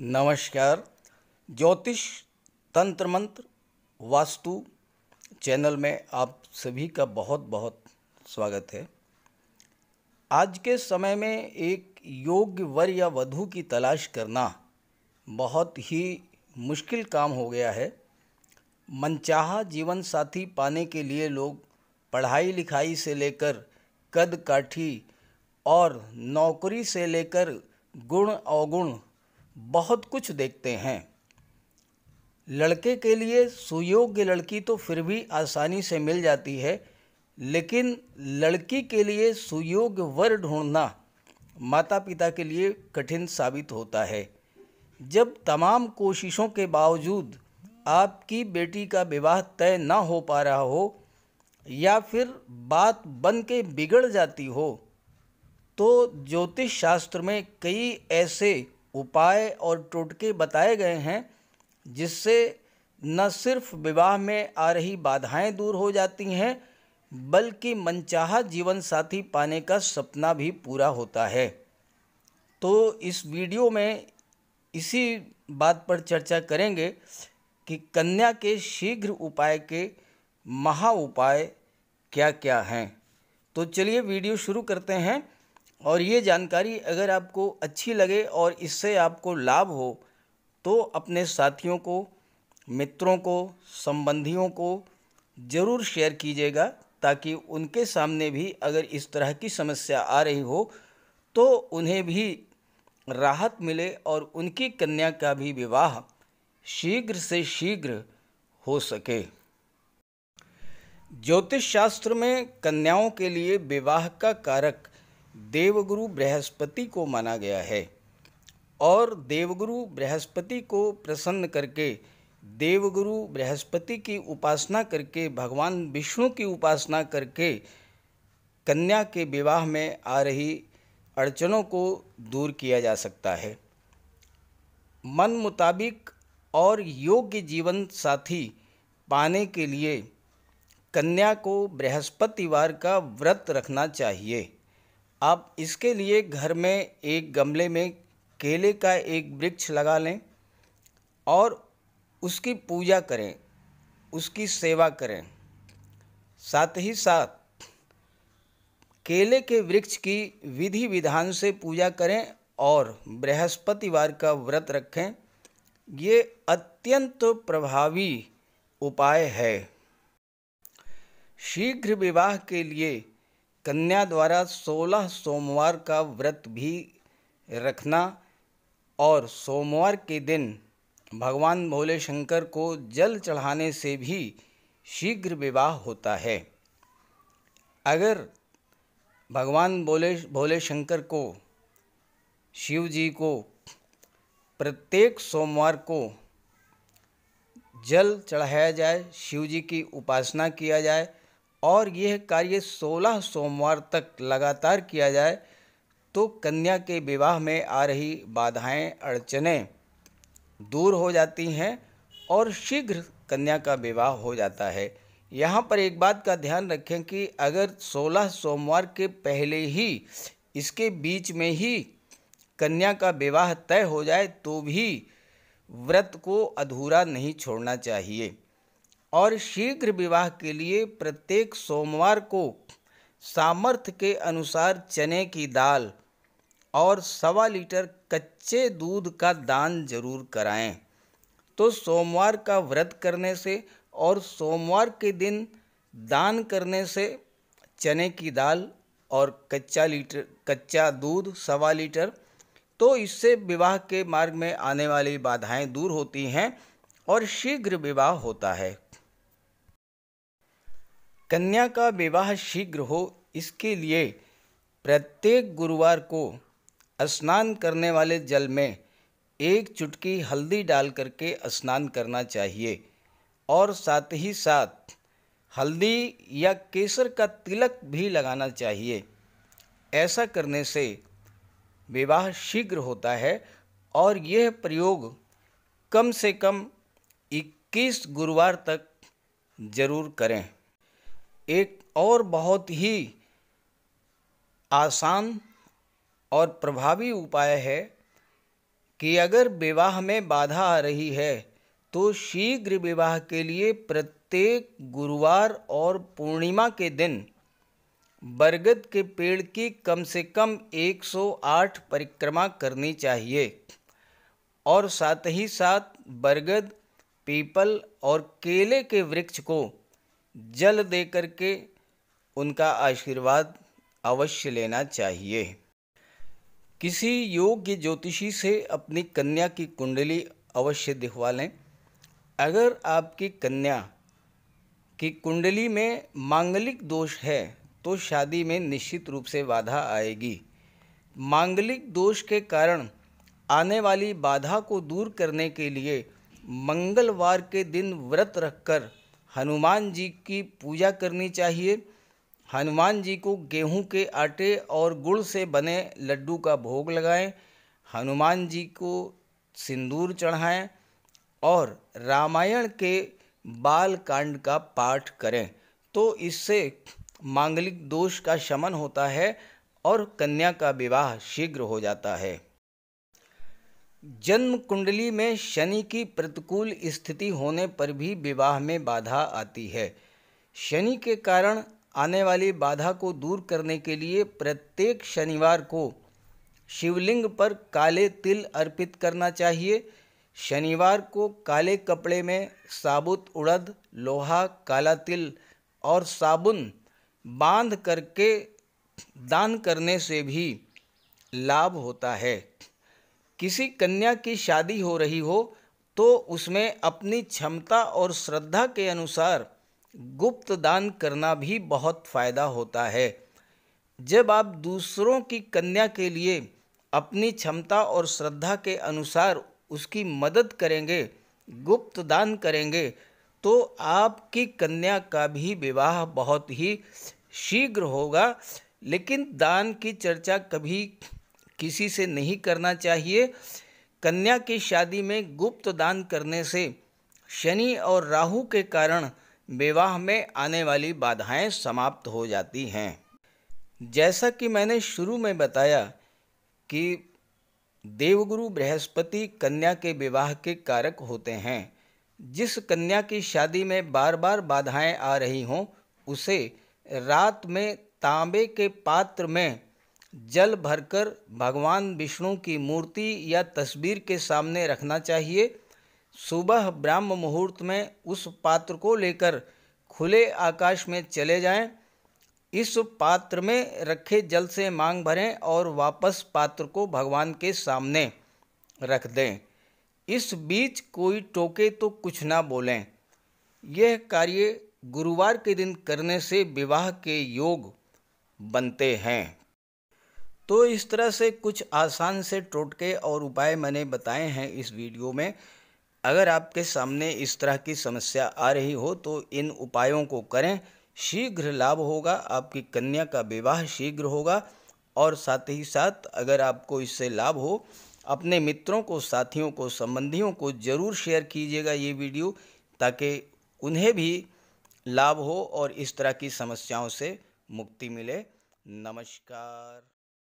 नमस्कार। ज्योतिष तंत्र मंत्र वास्तु चैनल में आप सभी का बहुत बहुत स्वागत है। आज के समय में एक योग्य वर या वधू की तलाश करना बहुत ही मुश्किल काम हो गया है। मनचाहा जीवन साथी पाने के लिए लोग पढ़ाई लिखाई से लेकर कद काठी और नौकरी से लेकर गुण अवगुण बहुत कुछ देखते हैं। लड़के के लिए सुयोग्य लड़की तो फिर भी आसानी से मिल जाती है, लेकिन लड़की के लिए सुयोग्य वर ढूंढना माता पिता के लिए कठिन साबित होता है। जब तमाम कोशिशों के बावजूद आपकी बेटी का विवाह तय न हो पा रहा हो या फिर बात बन के बिगड़ जाती हो, तो ज्योतिष शास्त्र में कई ऐसे उपाय और टोटके बताए गए हैं जिससे न सिर्फ विवाह में आ रही बाधाएं दूर हो जाती हैं, बल्कि मनचाहा जीवन साथी पाने का सपना भी पूरा होता है। तो इस वीडियो में इसी बात पर चर्चा करेंगे कि कन्या के शीघ्र उपाय के महा उपाय क्या क्या हैं। तो चलिए वीडियो शुरू करते हैं। और ये जानकारी अगर आपको अच्छी लगे और इससे आपको लाभ हो तो अपने साथियों को, मित्रों को, संबंधियों को ज़रूर शेयर कीजिएगा, ताकि उनके सामने भी अगर इस तरह की समस्या आ रही हो तो उन्हें भी राहत मिले और उनकी कन्या का भी विवाह शीघ्र से शीघ्र हो सके। ज्योतिष शास्त्र में कन्याओं के लिए विवाह का कारक देवगुरु बृहस्पति को माना गया है और देवगुरु बृहस्पति को प्रसन्न करके, देवगुरु बृहस्पति की उपासना करके, भगवान विष्णु की उपासना करके कन्या के विवाह में आ रही अड़चनों को दूर किया जा सकता है। मन मुताबिक और योग्य जीवन साथी पाने के लिए कन्या को बृहस्पतिवार का व्रत रखना चाहिए। आप इसके लिए घर में एक गमले में केले का एक वृक्ष लगा लें और उसकी पूजा करें, उसकी सेवा करें। साथ ही साथ केले के वृक्ष की विधि विधान से पूजा करें और बृहस्पतिवार का व्रत रखें। ये अत्यंत प्रभावी उपाय है। शीघ्र विवाह के लिए कन्या द्वारा 16 सोमवार का व्रत भी रखना और सोमवार के दिन भगवान भोले शंकर को जल चढ़ाने से भी शीघ्र विवाह होता है। अगर भगवान भोले शंकर को, शिव जी को प्रत्येक सोमवार को जल चढ़ाया जाए, शिव जी की उपासना किया जाए और यह कार्य 16 सोमवार तक लगातार किया जाए, तो कन्या के विवाह में आ रही बाधाएं, अड़चनें दूर हो जाती हैं और शीघ्र कन्या का विवाह हो जाता है। यहाँ पर एक बात का ध्यान रखें कि अगर 16 सोमवार के पहले ही, इसके बीच में ही कन्या का विवाह तय हो जाए तो भी व्रत को अधूरा नहीं छोड़ना चाहिए। और शीघ्र विवाह के लिए प्रत्येक सोमवार को सामर्थ्य के अनुसार चने की दाल और 1.25 लीटर कच्चे दूध का दान जरूर कराएं। तो सोमवार का व्रत करने से और सोमवार के दिन दान करने से चने की दाल और कच्चा दूध 1.25 लीटर, तो इससे विवाह के मार्ग में आने वाली बाधाएं दूर होती हैं और शीघ्र विवाह होता है। कन्या का विवाह शीघ्र हो, इसके लिए प्रत्येक गुरुवार को स्नान करने वाले जल में 1 चुटकी हल्दी डाल करके स्नान करना चाहिए और साथ ही साथ हल्दी या केसर का तिलक भी लगाना चाहिए। ऐसा करने से विवाह शीघ्र होता है और यह प्रयोग कम से कम 21 गुरुवार तक जरूर करें। एक और बहुत ही आसान और प्रभावी उपाय है कि अगर विवाह में बाधा आ रही है तो शीघ्र विवाह के लिए प्रत्येक गुरुवार और पूर्णिमा के दिन बरगद के पेड़ की कम से कम 108 परिक्रमा करनी चाहिए और साथ ही साथ बरगद, पीपल और केले के वृक्ष को जल दे करके उनका आशीर्वाद अवश्य लेना चाहिए। किसी योग्य ज्योतिषी से अपनी कन्या की कुंडली अवश्य दिखवा लें। अगर आपकी कन्या की कुंडली में मांगलिक दोष है तो शादी में निश्चित रूप से बाधा आएगी। मांगलिक दोष के कारण आने वाली बाधा को दूर करने के लिए मंगलवार के दिन व्रत रखकर हनुमान जी की पूजा करनी चाहिए। हनुमान जी को गेहूं के आटे और गुड़ से बने लड्डू का भोग लगाएं, हनुमान जी को सिंदूर चढ़ाएं और रामायण के बाल कांड का पाठ करें तो इससे मांगलिक दोष का शमन होता है और कन्या का विवाह शीघ्र हो जाता है। जन्म कुंडली में शनि की प्रतिकूल स्थिति होने पर भी विवाह में बाधा आती है। शनि के कारण आने वाली बाधा को दूर करने के लिए प्रत्येक शनिवार को शिवलिंग पर काले तिल अर्पित करना चाहिए। शनिवार को काले कपड़े में साबुत उड़द, लोहा, काला तिल और साबुन बांध करके दान करने से भी लाभ होता है। किसी कन्या की शादी हो रही हो तो उसमें अपनी क्षमता और श्रद्धा के अनुसार गुप्त दान करना भी बहुत फायदा होता है। जब आप दूसरों की कन्या के लिए अपनी क्षमता और श्रद्धा के अनुसार उसकी मदद करेंगे, गुप्त दान करेंगे, तो आपकी कन्या का भी विवाह बहुत ही शीघ्र होगा। लेकिन दान की चर्चा कभी किसी से नहीं करना चाहिए। कन्या की शादी में गुप्त दान करने से शनि और राहु के कारण विवाह में आने वाली बाधाएं समाप्त हो जाती हैं। जैसा कि मैंने शुरू में बताया कि देवगुरु बृहस्पति कन्या के विवाह के कारक होते हैं। जिस कन्या की शादी में बार बार बाधाएं आ रही हों उसे रात में तांबे के पात्र में जल भरकर भगवान विष्णु की मूर्ति या तस्वीर के सामने रखना चाहिए। सुबह ब्राह्म मुहूर्त में उस पात्र को लेकर खुले आकाश में चले जाएं। इस पात्र में रखे जल से मांग भरें और वापस पात्र को भगवान के सामने रख दें। इस बीच कोई टोके तो कुछ ना बोलें। यह कार्य गुरुवार के दिन करने से विवाह के योग बनते हैं। तो इस तरह से कुछ आसान से टोटके और उपाय मैंने बताए हैं इस वीडियो में। अगर आपके सामने इस तरह की समस्या आ रही हो तो इन उपायों को करें, शीघ्र लाभ होगा, आपकी कन्या का विवाह शीघ्र होगा। और साथ ही साथ अगर आपको इससे लाभ हो, अपने मित्रों को, साथियों को, संबंधियों को ज़रूर शेयर कीजिएगा ये वीडियो, ताकि उन्हें भी लाभ हो और इस तरह की समस्याओं से मुक्ति मिले। नमस्कार।